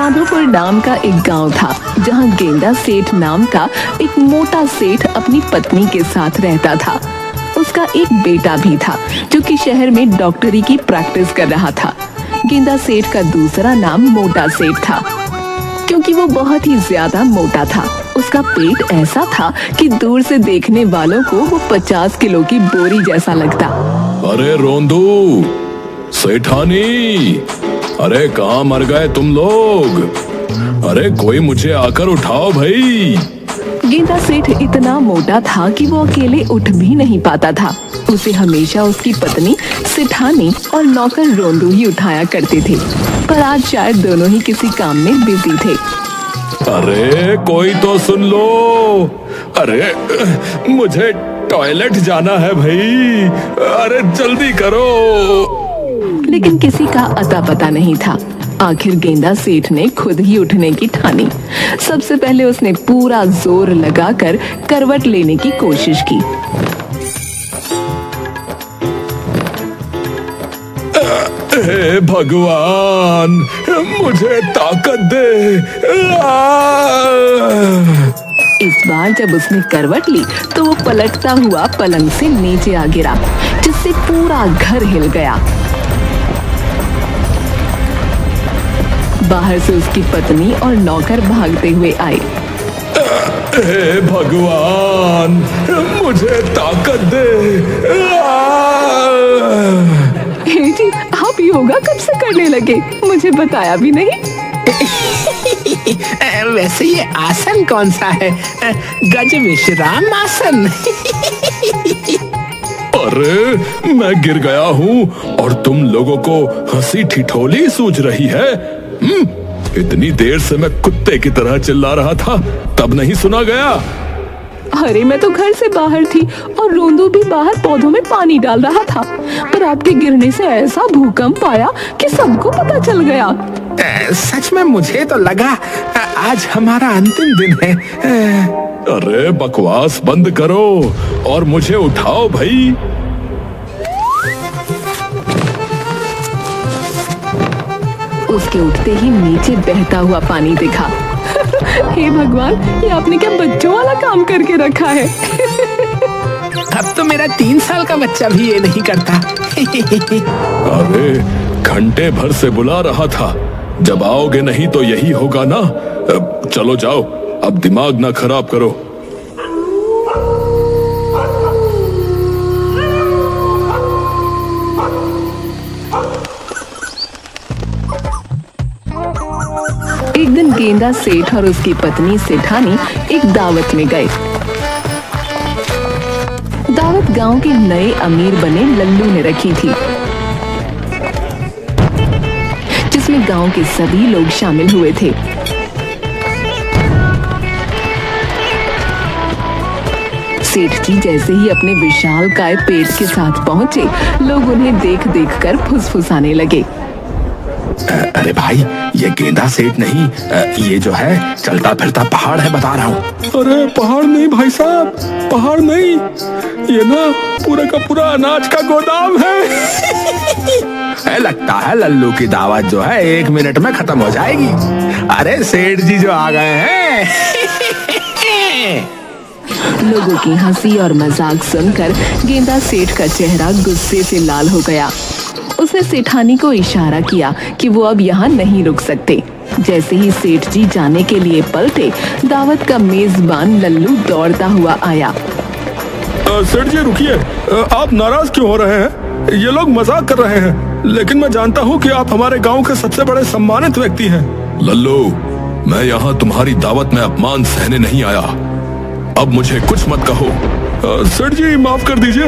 माधोपुर नाम का एक गांव था जहां गेंदा सेठ नाम का एक मोटा सेठ अपनी पत्नी के साथ रहता था। उसका एक बेटा भी था जो कि शहर में डॉक्टरी की प्रैक्टिस कर रहा था। गेंदा सेठ का दूसरा नाम मोटा सेठ था क्योंकि वो बहुत ही ज्यादा मोटा था। उसका पेट ऐसा था कि दूर से देखने वालों को वो 50 किलो की बोरी जैसा लगता। अरे रोंदू, सेठानी, अरे कहाँ मर गए तुम लोग? अरे कोई मुझे आकर उठाओ भाई। गेंदा सेठ इतना मोटा था कि वो अकेले उठ भी नहीं पाता था। उसे हमेशा उसकी पत्नी सेठानी और नौकर रोंदू ही उठाया करते थे, पर आज शायद दोनों ही किसी काम में बिजी थे। अरे कोई तो सुन लो, अरे मुझे टॉयलेट जाना है भाई, अरे जल्दी करो। लेकिन किसी का अता पता नहीं था। आखिर गेंदा सेठ ने खुद ही उठने की ठानी। सबसे पहले उसने पूरा जोर लगाकर करवट लेने की कोशिश की। हे भगवान, मुझे ताकत दे। इस बार जब उसने करवट ली तो वो पलटता हुआ पलंग से नीचे आ गिरा, जिससे पूरा घर हिल गया। बाहर से उसकी पत्नी और नौकर भागते हुए आए। हे भगवान, मुझे ताकत दे। हे जी, आप योगा कब से करने लगे? मुझे बताया भी नहीं। वैसे ये आसन कौन सा है? गज विश्राम आसन। अरे मैं गिर गया हूँ और तुम लोगों को हंसी ठिठोली सूझ रही है। इतनी देर से मैं कुत्ते की तरह चिल्ला रहा था, तब नहीं सुना गया? अरे मैं तो घर से बाहर थी और रोंदू भी बाहर पौधों में पानी डाल रहा था, पर आपके गिरने से ऐसा भूकंप आया कि सबको पता चल गया। सच में मुझे तो लगा आज हमारा अंतिम दिन है। अरे बकवास बंद करो और मुझे उठाओ भाई। उसके उठते ही नीचे बहता हुआ पानी दिखा। हे भगवान, ये आपने क्या बच्चों वाला काम करके रखा है? अब तो मेरा 3 साल का बच्चा भी ये नहीं करता। अरे घंटे भर से बुला रहा था, जब आओगे नहीं तो यही होगा ना। चलो जाओ, अब दिमाग ना खराब करो। एक दिन गेंदा सेठ और उसकी पत्नी सेठानी एक दावत में गए। दावत गांव के नए अमीर बने लल्लू ने रखी थी, जिसमें गांव के सभी लोग शामिल हुए थे। सेठ जी जैसे ही अपने विशालकाय पेट के साथ पहुंचे, लोग उन्हें देख देख कर फुसफुसाने लगे। अरे भाई, ये गेंदा सेठ नहीं, ये जो है चलता फिरता पहाड़ है, बता रहा हूँ। अरे पहाड़ नहीं भाई साहब, पहाड़ नहीं, ये ना पूरा का पूरा अनाज का गोदाम है। लगता है लल्लू की दावत जो है 1 मिनट में खत्म हो जाएगी। अरे सेठ जी जो आ गए हैं। लोगों की हंसी और मजाक सुनकर गेंदा सेठ का चेहरा गुस्से से लाल हो गया। उसने सेठानी को इशारा किया कि वो अब यहाँ नहीं रुक सकते। जैसे ही सेठ जी जाने के लिए पलटे, दावत का मेजबान लल्लू दौड़ता हुआ आया। सेठ जी रुकिए, आप नाराज क्यों हो रहे हैं? ये लोग मजाक कर रहे हैं, लेकिन मैं जानता हूँ कि आप हमारे गांव के सबसे बड़े सम्मानित व्यक्ति हैं। लल्लू, मैं यहाँ तुम्हारी दावत में अपमान सहने नहीं आया। अब मुझे कुछ मत कहो। सेठ जी माफ कर दीजिए,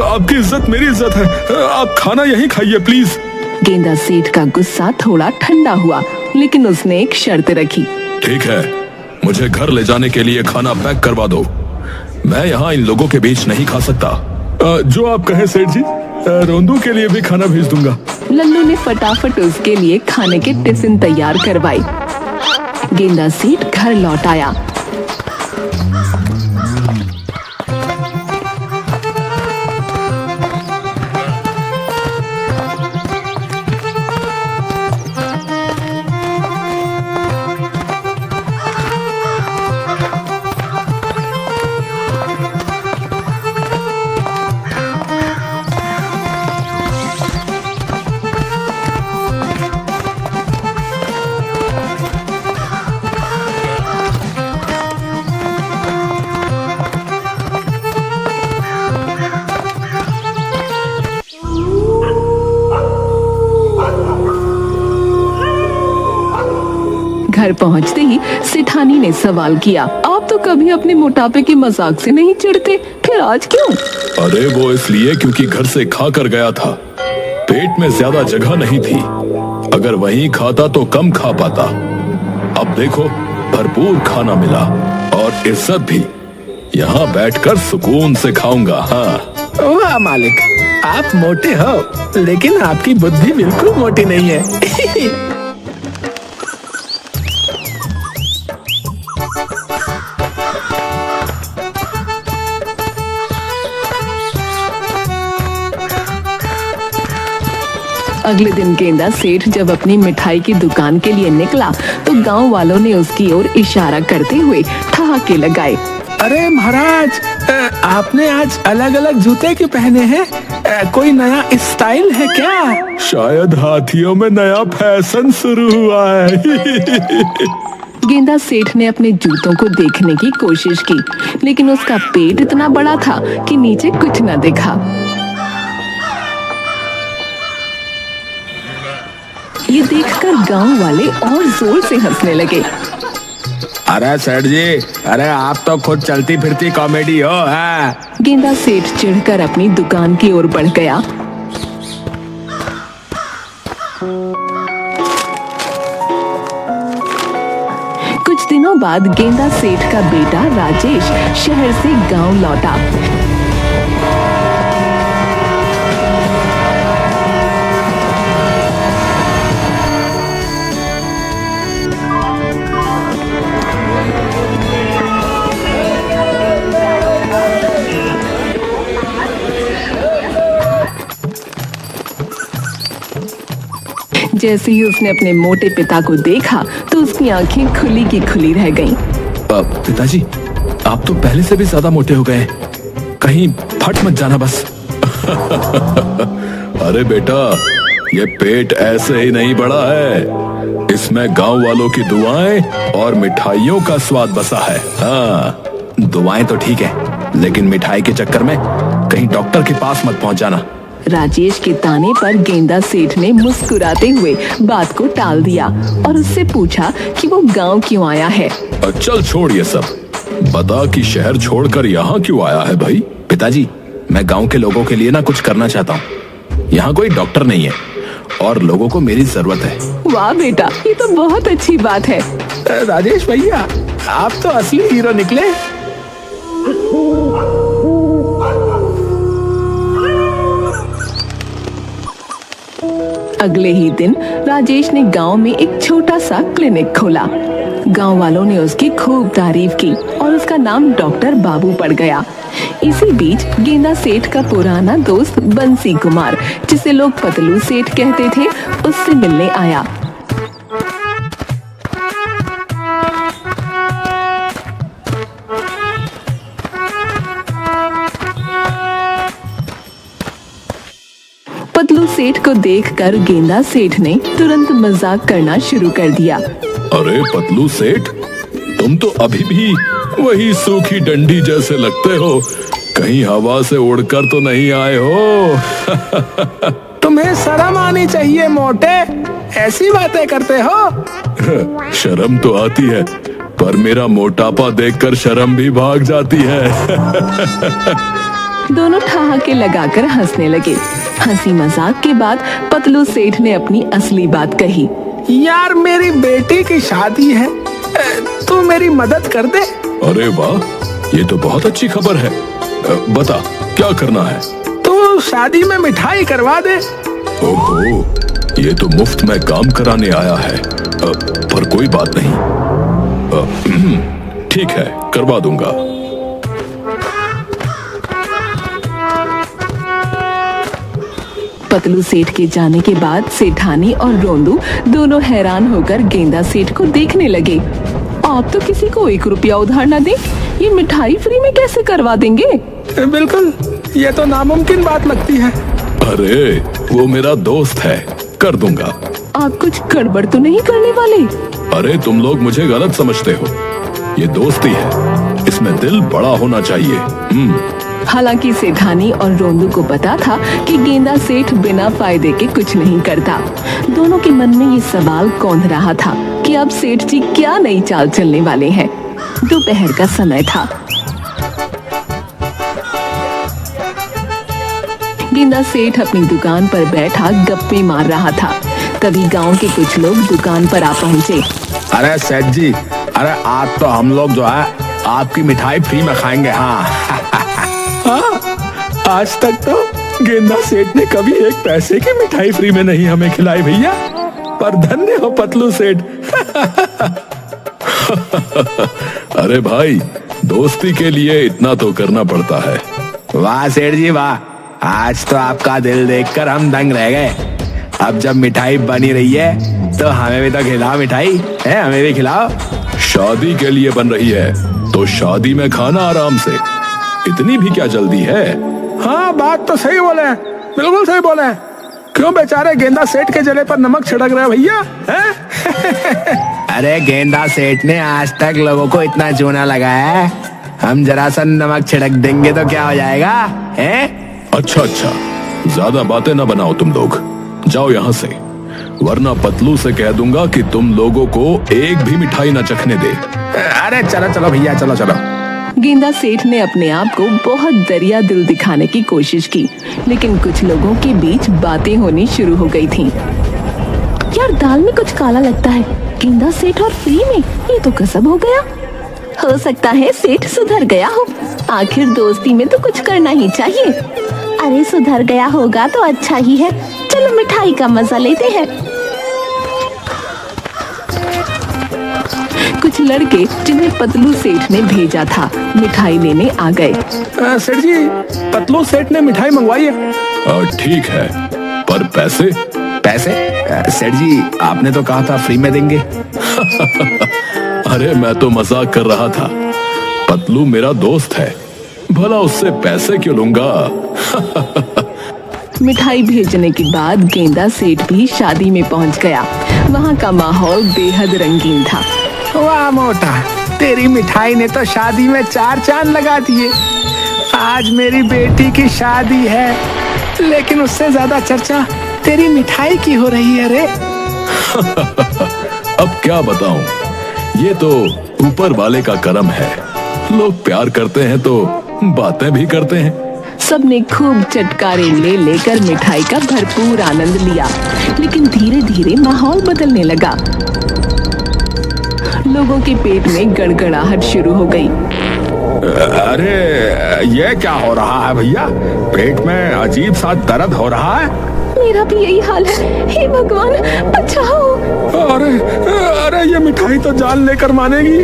आपकी इज्जत मेरी इज्जत है, आप खाना यहीं खाइए प्लीज। गेंदा सेठ का गुस्सा थोड़ा ठंडा हुआ, लेकिन उसने एक शर्त रखी। ठीक है, मुझे घर ले जाने के लिए खाना पैक करवा दो। मैं यहाँ इन लोगों के बीच नहीं खा सकता। जो आप कहें सेठ जी, रोंदू के लिए भी खाना भेज दूंगा। लल्लू ने फटाफट उसके लिए खाने के टिफिन तैयार करवाए। गेंदा सेठ घर लौट आया। घर पहुंचते ही सेठानी ने सवाल किया, आप तो कभी अपने मोटापे के मजाक से नहीं चिढ़ते, फिर आज क्यों? अरे वो इसलिए क्योंकि घर से खा कर गया था, पेट में ज्यादा जगह नहीं थी। अगर वहीं खाता तो कम खा पाता। अब देखो भरपूर खाना मिला और इज्जत भी। यहाँ बैठकर सुकून से खाऊंगा। हाँ वाह मालिक, आप मोटे हो लेकिन आपकी बुद्धि बिल्कुल मोटी नहीं है। अगले दिन गेंदा सेठ जब अपनी मिठाई की दुकान के लिए निकला तो गांव वालों ने उसकी ओर इशारा करते हुए ठहाके लगाए। अरे महाराज, आपने आज अलग अलग जूते क्यों पहने हैं? कोई नया स्टाइल है क्या? शायद हाथियों में नया फैशन शुरू हुआ है। गेंदा सेठ ने अपने जूतों को देखने की कोशिश की, लेकिन उसका पेट इतना बड़ा था कि नीचे कुछ न दिखा। ये देखकर गांव वाले और जोर से हंसने लगे। अरे सेठ जी, अरे आप तो खुद चलती फिरती कॉमेडी हो। है गेंदा सेठ चिढ़कर अपनी दुकान की ओर बढ़ गया। कुछ दिनों बाद गेंदा सेठ का बेटा राजेश शहर से गांव लौटा। जैसे ही उसने अपने मोटे पिता को देखा तो उसकी आंखें खुली की खुली रह गईं। पिताजी, आप तो पहले से भी ज्यादा मोटे हो गए, कहीं फट मत जाना बस। अरे बेटा, ये पेट ऐसे ही नहीं बढ़ा है, इसमें गांव वालों की दुआएं और मिठाइयों का स्वाद बसा है। हाँ, दुआएं तो ठीक है, लेकिन मिठाई के चक्कर में कहीं डॉक्टर के पास मत पहुंच जाना। राजेश के ताने पर गेंदा सेठ ने मुस्कुराते हुए बात को टाल दिया और उससे पूछा कि वो गांव क्यों आया है। चल छोड़ ये सब, बता कि शहर छोड़कर यहाँ क्यों आया है भाई? पिताजी, मैं गांव के लोगों के लिए ना कुछ करना चाहता हूँ। यहाँ कोई डॉक्टर नहीं है और लोगों को मेरी जरूरत है। वाह बेटा, ये तो बहुत अच्छी बात है। राजेश भैया, आप तो असली हीरो निकले। अगले ही दिन राजेश ने गांव में एक छोटा सा क्लिनिक खोला। गांव वालों ने उसकी खूब तारीफ की और उसका नाम डॉक्टर बाबू पड़ गया। इसी बीच गेंदा सेठ का पुराना दोस्त बंसी कुमार, जिसे लोग पतलू सेठ कहते थे, उससे मिलने आया। पतलू सेठ को देखकर गेंदा सेठ ने तुरंत मजाक करना शुरू कर दिया। अरे पतलू सेठ, तुम तो अभी भी वही सूखी डंडी जैसे लगते हो, कहीं हवा से उड़कर तो नहीं आए हो? तुम्हें शर्म आनी चाहिए मोटे, ऐसी बातें करते हो। शर्म तो आती है, पर मेरा मोटापा देखकर शर्म भी भाग जाती है। दोनों ठहाके लगाकर हंसने लगे। हंसी मजाक के बाद पतलू सेठ ने अपनी असली बात कही। यार, मेरी बेटी की शादी है, तू मेरी मदद कर दे। अरे वाह, ये तो बहुत अच्छी खबर है। बता क्या करना है? तू शादी में मिठाई करवा दे। ओहो, ये तो मुफ्त में काम कराने आया है। पर कोई बात नहीं, ठीक है, करवा दूंगा। पतलू सेठ के जाने के बाद सेठानी और रोंदू दोनों हैरान होकर गेंदा सेठ को देखने लगे। आप तो किसी को 1 रुपया उधार न दें, ये मिठाई फ्री में कैसे करवा देंगे? बिल्कुल, ये तो नामुमकिन बात लगती है। अरे वो मेरा दोस्त है, कर दूंगा। आप कुछ गड़बड़ तो नहीं करने वाले? अरे तुम लोग मुझे गलत समझते हो, ये दोस्ती है, इसमें दिल बड़ा होना चाहिए। हालांकि सेठानी और रोंदू को पता था कि गेंदा सेठ बिना फायदे के कुछ नहीं करता। दोनों के मन में ये सवाल कौंध रहा था कि अब सेठ जी क्या नई चाल चलने वाले हैं। दोपहर का समय था। गेंदा सेठ अपनी दुकान पर बैठा गप्पे मार रहा था। तभी गांव के कुछ लोग दुकान पर आ पहुंचे। अरे सेठ जी, अरे आज तो हम लोग जो है आपकी मिठाई फ्री में खाएंगे। हाँ हाँ, आज तक तो गेंदा सेठ ने कभी एक पैसे की मिठाई फ्री में नहीं हमें खिलाई भैया, पर धन्य हो पतलू सेठ। अरे भाई, दोस्ती के लिए इतना तो करना पड़ता है। वाह सेठ जी वाह, आज तो आपका दिल देखकर हम दंग रह गए। अब जब मिठाई बनी रही है तो हमें भी तो खिलाओ मिठाई, है हमें भी खिलाओ। शादी के लिए बन रही है तो शादी में खाना आराम से, इतनी भी क्या जल्दी है। हाँ, बात तो सही बोले, बिल्कुल सही बोले। क्यों बेचारे गेंदा सेठ के जले पर नमक छिड़क रहे भैया, हैं? अरे गेंदा सेठ ने आज तक लोगों को इतना चूना लगाया है, हम जरा सा नमक छिड़क देंगे तो क्या हो जाएगा, हैं? अच्छा अच्छा, ज्यादा बातें ना बनाओ तुम लोग, जाओ यहाँ से, वरना पतलू से कह दूंगा कि तुम लोगों को एक भी मिठाई ना चखने दे। अरे चलो चलो भैया, चलो चलो। गेंदा सेठ ने अपने आप को बहुत दरिया दिल दिखाने की कोशिश की, लेकिन कुछ लोगों के बीच बातें होनी शुरू हो गई थीं। यार, दाल में कुछ काला लगता है। गेंदा सेठ और फ्री में, ये तो कसब हो गया। हो सकता है सेठ सुधर गया हो, आखिर दोस्ती में तो कुछ करना ही चाहिए। अरे सुधर गया होगा तो अच्छा ही है, चलो मिठाई का मजा लेते हैं। कुछ लड़के जिन्हें पतलू सेठ ने भेजा था मिठाई लेने आ गए। सेठ जी, पतलू सेठ ने मिठाई मंगवाई है। ठीक है, पर पैसे? पैसे? सेठ जी, आपने तो कहा था फ्री में देंगे। अरे मैं तो मजाक कर रहा था, पतलू मेरा दोस्त है, भला उससे पैसे क्यों लूंगा। मिठाई भेजने के बाद गेंदा सेठ भी शादी में पहुंच गया। वहाँ का माहौल बेहद रंगीन था। वाह मोटा, तेरी मिठाई ने तो शादी में 4 चांद लगा दिए। आज मेरी बेटी की शादी है, लेकिन उससे ज्यादा चर्चा तेरी मिठाई की हो रही है रे। अब क्या बताऊं, ये तो ऊपर वाले का करम है। लोग प्यार करते हैं तो बातें भी करते हैं। सबने खूब चटकारे ले लेकर मिठाई का भरपूर आनंद लिया, लेकिन धीरे धीरे माहौल बदलने लगा। लोगों के पेट में गड़गड़ाहट शुरू हो गई। अरे ये क्या हो रहा है भैया, पेट में अजीब सा दर्द हो रहा है। मेरा भी यही हाल है, हे भगवान बचाओ। अरे अरे, ये मिठाई तो जान लेकर मानेगी।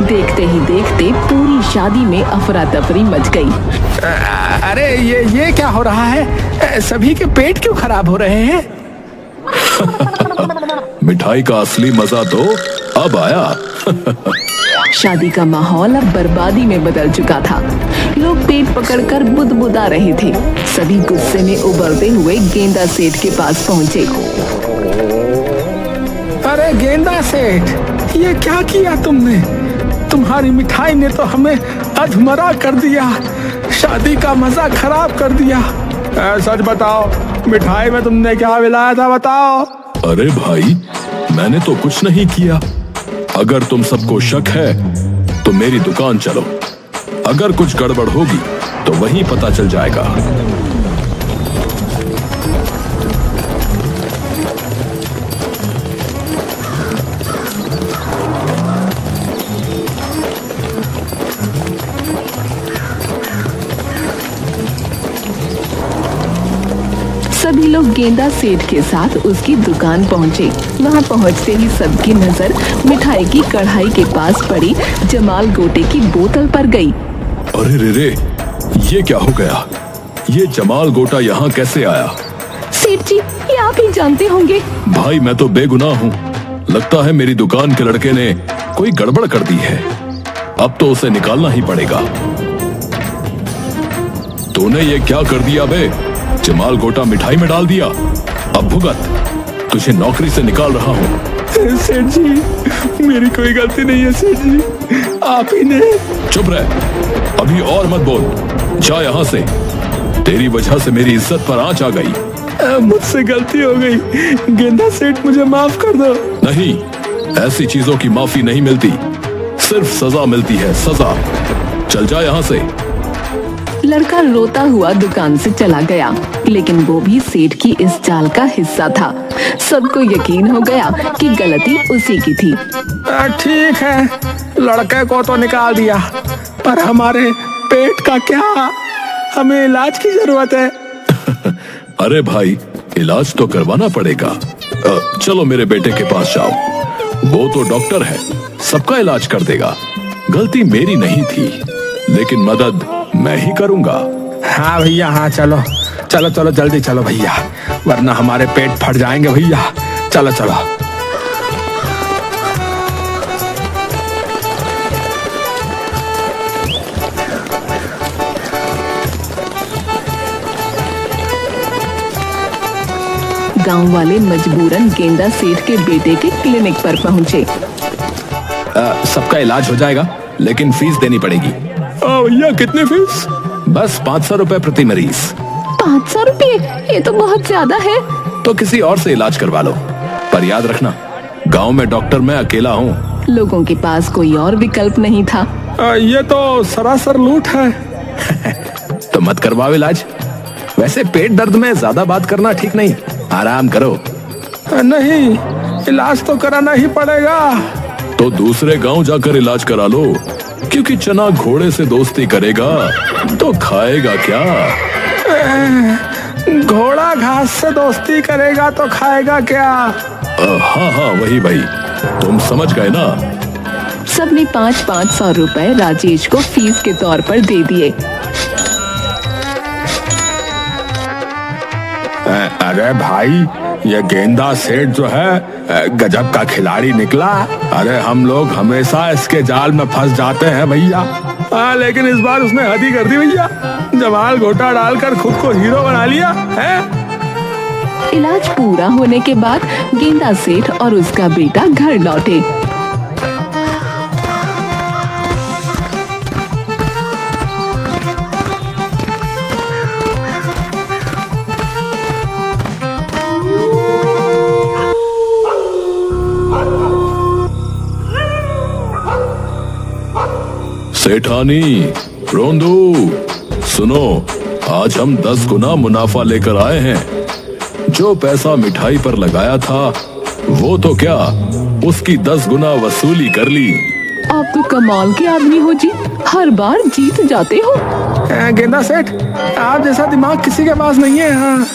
देखते ही देखते पूरी शादी में अफरा तफरी मच गई। अरे ये क्या हो रहा है, सभी के पेट क्यों खराब हो रहे हैं। मिठाई का असली मजा तो अब आया। शादी का माहौल अब बर्बादी में बदल चुका था। लोग पेट पकड़कर बुदबुदा रहे थे। सभी गुस्से में उबलते हुए गेंदा सेठ के पास पहुंचे। अरे गेंदा सेठ, ये क्या किया तुमने? तुम्हारी मिठाई ने तो हमें अधमरा कर दिया, शादी का मजा खराब कर दिया। सच बताओ, मिठाई में तुमने क्या मिलाया था, बताओ। अरे भाई, मैंने तो कुछ नहीं किया। अगर तुम सबको शक है तो मेरी दुकान चलो, अगर कुछ गड़बड़ होगी तो वहीं पता चल जाएगा। सभी लोग गेंदा सेठ के साथ उसकी दुकान पहुंचे। वहां पहुंचते ही सबकी नजर मिठाई की कढ़ाई के पास पड़ी जमाल गोटे की बोतल पर गई। अरे रे, ये क्या हो गया? ये जमाल गोटा यहाँ कैसे आया? सेठ जी, ये आप ही जानते होंगे। भाई, मैं तो बेगुनाह हूँ। लगता है मेरी दुकान के लड़के ने कोई गड़बड़ कर दी है। अब तो उसे निकालना ही पड़ेगा। तूने ये क्या कर दिया बे? जमाल गोटा मिठाई में डाल दिया। अब भुगत, तुझे नौकरी से निकाल रहा हूँ। सेठ जी, मेरी कोई गलती नहीं है सेठ जी, आप ही ने। चुप रह, अभी और मत बोल। जा यहाँ से, तेरी वजह से मेरी इज्जत पर आंच आ गई। मुझसे गलती हो गई, गेंदा सेठ मुझे माफ कर दो। नहीं, ऐसी चीजों की माफी नहीं मिलती, सिर्फ सजा मिलती है, सजा। चल जा यहाँ से। लड़का रोता हुआ दुकान से चला गया, लेकिन वो भी सेठ की इस चाल का हिस्सा था। सबको यकीन हो गया कि गलती उसी की थी। ठीक है, लड़के को तो निकाल दिया, पर हमारे पेट का क्या? हमें इलाज की जरूरत है। अरे भाई, इलाज तो करवाना पड़ेगा। चलो मेरे बेटे के पास जाओ, वो तो डॉक्टर है, सबका इलाज कर देगा। गलती मेरी नहीं थी, लेकिन मदद मैं ही करूंगा। हाँ भैया, हाँ चलो चलो चलो जल्दी चलो भैया, वरना हमारे पेट फट जाएंगे भैया। चलो चलो। गांव वाले मजबूरन गेंदा सेठ के बेटे के क्लिनिक पर पहुंचे। सबका इलाज हो जाएगा, लेकिन फीस देनी पड़ेगी। भैया कितनी फीस? बस 500 रुपए प्रति मरीज। 500 रुपए? ये तो बहुत ज्यादा है। तो किसी और से इलाज करवा लो, पर याद रखना, गांव में डॉक्टर मैं अकेला हूँ। लोगों के पास कोई और विकल्प नहीं था। ये तो सरासर लूट है। तो मत करवाओ इलाज। वैसे पेट दर्द में ज्यादा बात करना ठीक नहीं, आराम करो। नहीं, इलाज तो कराना ही पड़ेगा। तो दूसरे गांव जाकर इलाज करा लो, क्योंकि चना घोड़े से दोस्ती करेगा तो खाएगा क्या? घोड़ा घास से दोस्ती करेगा तो खाएगा क्या? हाँ हाँ, वही भाई, तुम समझ गए ना। सबने 500 रुपए राजेश को फीस के तौर पर दे दिए। अरे भाई, ये गेंदा सेठ जो है गजब का खिलाड़ी निकला। अरे हम लोग हमेशा इसके जाल में फंस जाते हैं भैया। लेकिन इस बार उसने हद ही कर दी भैया, जमाल घोटा डालकर खुद को हीरो बना लिया है। इलाज पूरा होने के बाद गेंदा सेठ और उसका बेटा घर लौटे। सेठानी, रोंदू, सुनो, आज हम 10 गुना मुनाफा लेकर आए हैं। जो पैसा मिठाई पर लगाया था, वो तो क्या, उसकी 10 गुना वसूली कर ली। आप तो कमाल के आदमी हो जी, हर बार जीत जाते हो। गेंदा सेठ, आप जैसा दिमाग किसी के पास नहीं है। हाँ।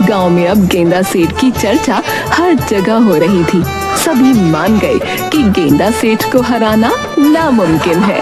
गांव में अब गेंदा सेठ की चर्चा हर जगह हो रही थी। सभी मान गए कि गेंदा सेठ को हराना नामुमकिन है।